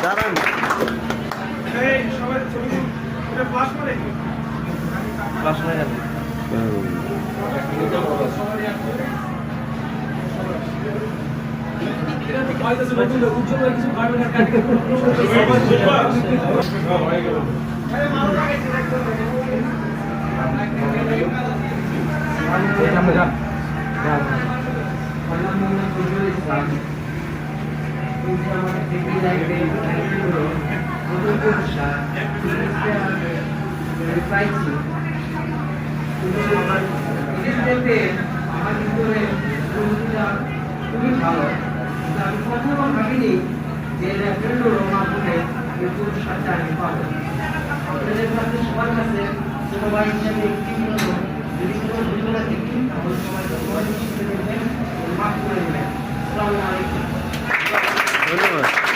দাঁড়ান খুবই ভালো, আমি কখনো ভাবিনি যে রেফারেন্ডের মাধ্যমে সাথে আমি পাবো। আপনাদের কাছে সবার কাছে সবাই হিসাবে একটি যদি কোনো দুর্বলতা দেখি তাহলে সবাই মাফ করে দেবেন। আসসালামু আলাইকুম। ধন্যবাদ।